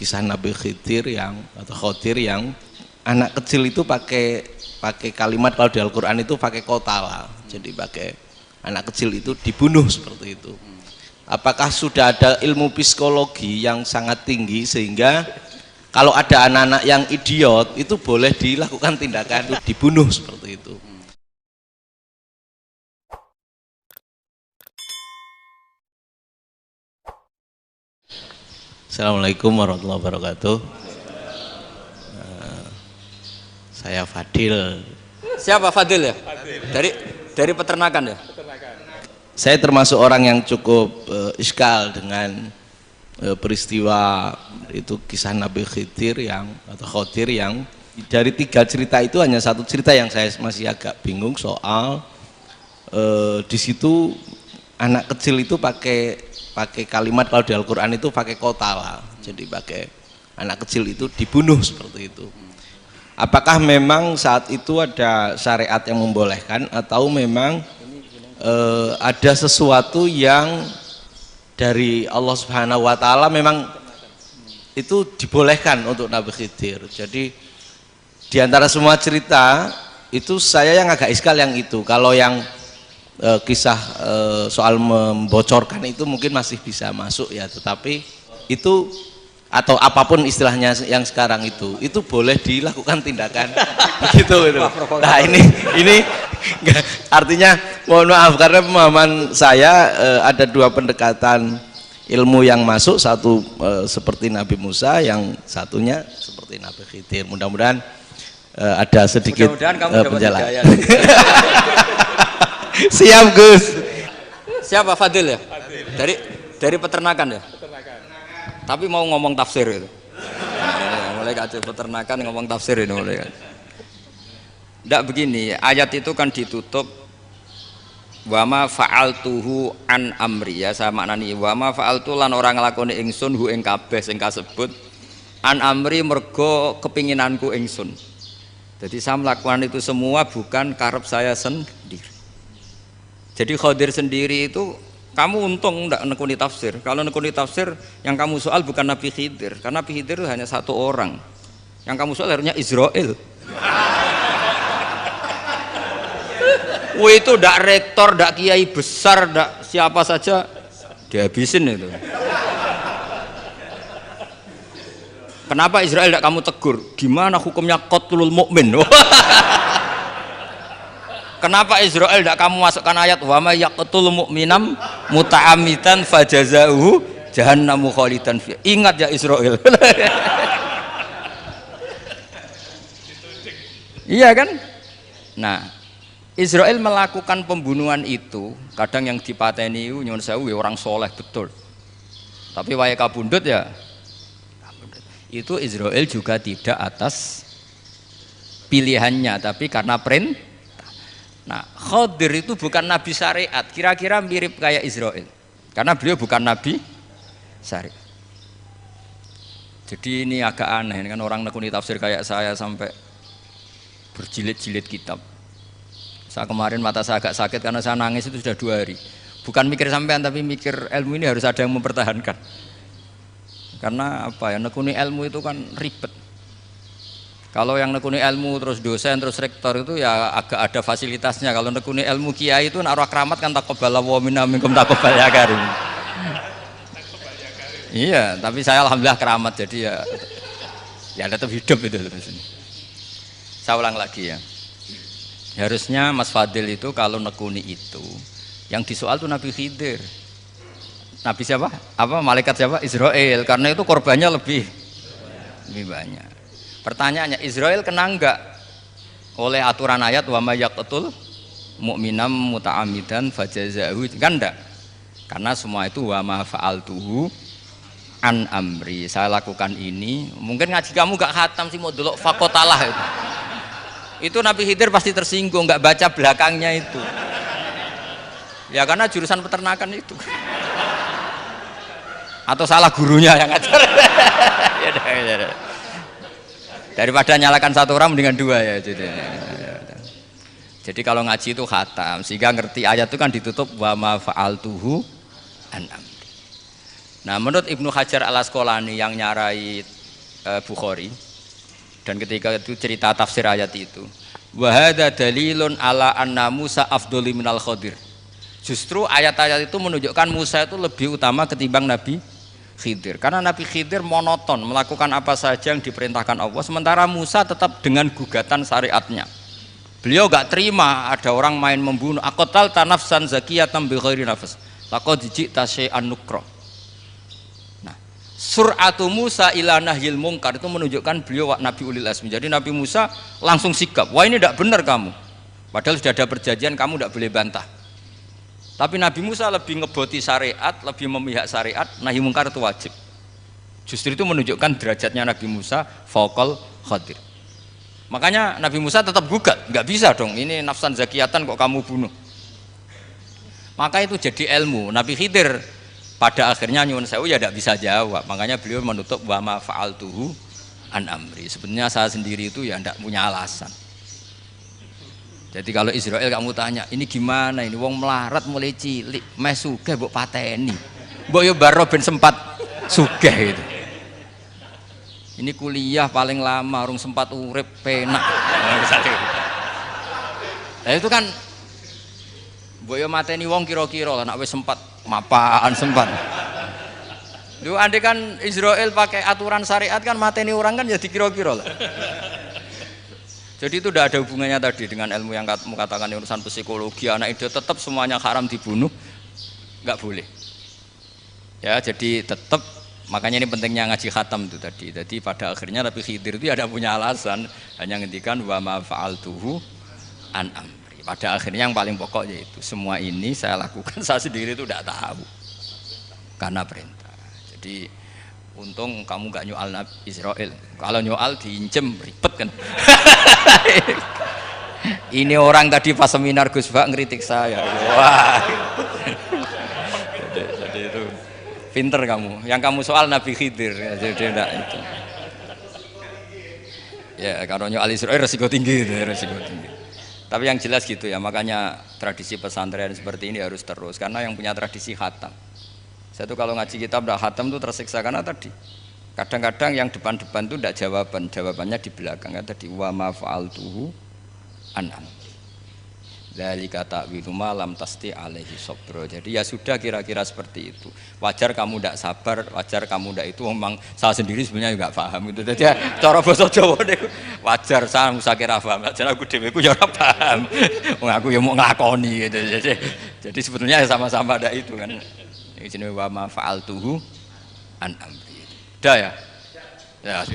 kisah Nabi Khidir atau Khodir yang anak kecil itu pakai kalimat, kalau di Al-Quran itu pakai kotala, jadi pakai anak kecil itu dibunuh seperti itu. Apakah sudah ada ilmu psikologi yang sangat tinggi sehingga kalau ada anak-anak yang idiot itu boleh dilakukan tindakan dibunuh seperti itu? Assalamualaikum warahmatullahi wabarakatuh. Saya Fadil. Siapa Fadil ya? Dari peternakan ya? Saya termasuk orang yang cukup iskal dengan peristiwa itu kisah Nabi Khidir atau Khodir yang dari 3 cerita itu hanya 1 cerita yang saya masih agak bingung soal di situ anak kecil itu pakai kalimat, kalau di Al-Quran itu pakai kotala, jadi pakai anak kecil itu dibunuh seperti itu. Apakah memang saat itu ada syariat yang membolehkan atau memang ada sesuatu yang dari Allah Subhanahu wa Ta'ala memang itu dibolehkan untuk Nabi Khidir? Jadi di antara semua cerita itu saya yang agak iskal yang itu. Kalau yang kisah soal membocorkan itu mungkin masih bisa masuk ya, tetapi itu atau apapun istilahnya yang sekarang itu boleh dilakukan tindakan begitu itu. Nah ini artinya mohon maaf karena pemahaman saya ada 2 pendekatan ilmu yang masuk, satu seperti Nabi Musa, yang satunya seperti Nabi Khidir. Mudah-mudahan ada sedikit penjelasan. Siap Gus. Siapa Fadil ya? Dari peternakan ya? Tapi mau ngomong tafsir itu. Mulai kacau peternakan ngomong tafsir ini mulai. Nggak begini, ayat itu kan ditutup wama fa'altuhu an amri, ya saya maknani wama fa'altu lan orang nglakoni ingsun hu ing kabeh sing kasebut an amri mergo kepinginanku ingsun. Jadi saya melakukan itu semua bukan karep saya sendiri. Jadi Khodir sendiri itu kamu untung enggak nekuni tafsir. Kalau nekuni tafsir yang kamu soal bukan Nabi Khidir, karena Nabi Khidir itu hanya 1 orang. Yang kamu soal harusnya Israel. Wah itu ndak rektor, ndak kiai besar, ndak siapa saja dihabisin itu. Kenapa Israel ndak kamu tegur? Gimana hukumnya qatlul mukmin? Kenapa Israel tidak kamu masukkan ayat wa may yaqtul mu'minam muta'ammidan fajazauhu jahannamu khalidan fi. Ingat ya Israel. Iya kan? Nah, Israel melakukan pembunuhan itu, kadang yang dipateni nyuwun sewu orang soleh betul. Tapi wae kabundut ya. Itu Israel juga tidak atas pilihannya, tapi karena perintah. Nah, Khodir itu bukan nabi syariat, kira-kira mirip kayak Israel, karena beliau bukan nabi syariat. Jadi ini agak aneh, ini kan orang nekuni tafsir kayak saya sampai berjilid-jilid kitab. Saya kemarin mata saya agak sakit karena saya nangis itu sudah 2 hari. Bukan mikir sampean, tapi mikir ilmu ini harus ada yang mempertahankan. Karena apa ya, nekuni ilmu itu kan ribet. Kalau yang nekuni ilmu terus dosen terus rektor itu ya agak ada fasilitasnya. Kalau nekuni ilmu kiai itu naruh keramat kan taqabbala wa minna minkum taqabbal ya karim. Iya, tapi saya alhamdulillah keramat, jadi ya tetap hidup itu terus. Saya ulang lagi ya. Harusnya Mas Fadil itu kalau nekuni itu yang disoal tuh Nabi Khidir. Nabi siapa? Apa malaikat siapa? Israel. Karena itu korbannya lebih banyak. Pertanyaannya, Israel kena enggak oleh aturan ayat wa may yaqtul mu'minam muta'ammidan fajazaahu? Kan enggak. Karena semua itu wa ma fa'altuhu an amri. Saya lakukan ini. Mungkin ngaji kamu enggak khatam sih, mau delok fakotalah itu. Itu Nabi Khidir pasti tersinggung, enggak baca belakangnya itu. Ya karena jurusan peternakan itu. Atau salah gurunya yang ngajar. Ya. Daripada nyalakan 1 orang mendingan 2 ya. Jadi kalau ngaji itu khatam, sehingga ngerti ayat itu kan ditutup wa ma fa'altuhu an amri. Nah, menurut Ibnu Hajar Al Asqalani yang nyarai Bukhari, dan ketika itu cerita tafsir ayat itu, wa hadza dalilun ala anna Musa afdhali minal Khadir. Justru ayat-ayat itu menunjukkan Musa itu lebih utama ketimbang Nabi Khidir, karena Nabi Khidir monoton melakukan apa saja yang diperintahkan Allah, sementara Musa tetap dengan gugatan syariatnya. Beliau gak terima ada orang main membunuh. Aqtal tanafsan zakiyatan bi ghairi nafas laqad ji'ta syai'an nukra. Nah, sur'atu Musa ila nahyil mungkar itu menunjukkan beliau Nabi ulil azmi. Jadi Nabi Musa langsung sikap, wah ini tidak benar kamu, padahal sudah ada perjanjian, kamu tidak boleh bantah. Tapi Nabi Musa lebih ngeboti syariat, lebih memihak syariat, nahi mungkar itu wajib. Justru itu menunjukkan derajatnya Nabi Musa fauqal Khadir. Makanya Nabi Musa tetap gugat, nggak bisa dong, ini nafsan zakiyatan kok kamu bunuh. Maka itu jadi ilmu. Nabi Khidir pada akhirnya nyuwun sewu ya tidak bisa jawab. Makanya beliau menutup wa ma fa'altuhu an amri. Sebenarnya saya sendiri itu ya tidak punya alasan. Jadi kalau Israel kamu tanya, ini gimana ini wong melarat mulai cilik, meh sugih mbok pateni. Mbok yo baro ben sempat sugih itu. Ini kuliah paling lama urung sempat urip penak. Nah itu kan mbok yo mateni wong kira-kira lah nek wis sempat mapan sempat. Lu andai kan Israel pakai aturan syariat kan mateni orang kan ya dikira-kira lah. Jadi itu tidak ada hubungannya tadi dengan ilmu yang kamu katakan urusan psikologi, anak itu tetap semuanya haram dibunuh, nggak boleh. Ya jadi tetap, makanya ini pentingnya ngaji khatam itu tadi. Jadi pada akhirnya Nabi Khidir itu ada punya alasan, hanya ngendikan wa ma fa'altuhu an amri. Pada akhirnya yang paling pokok yaitu semua ini saya lakukan, saya sendiri itu tidak tahu karena perintah. Jadi untung kamu gak nyoal Israel. Kalau nyoal diinjem ribet kan. Ini orang tadi pas seminar Gus Bak ngeritik saya. Wah. Jadi itu pinter kamu. Yang kamu soal Nabi Khidir. Jadi enggak itu. Ya kalau nyoal Israel resiko tinggi itu, resiko tinggi. Tapi yang jelas gitu ya. Makanya tradisi pesantren seperti ini harus terus karena yang punya tradisi khatam. Saya tuh kalau ngaji kitab udah khatam tuh tersiksa karena tadi kadang-kadang yang depan-depan tuh tidak jawabannya di belakang kan tadi wa ma fa'altuhu an amri. Dzalika ta'wilu ma lam tasti alaihi sabra. Jadi ya sudah kira-kira seperti itu. Wajar kamu tidak sabar, wajar kamu tidak itu memang saya sendiri sebenarnya enggak paham itu. Jadi ya, cara basa Jawa niku wajar saya usah kira paham. Jadi aku dhewe ku ya ora paham. Wong aku ya mau nglakoni gitu. Jadi sebetulnya sama-sama ada itu kan. Ini wa ma fa'altuhu an amri. Dah ya? Ya,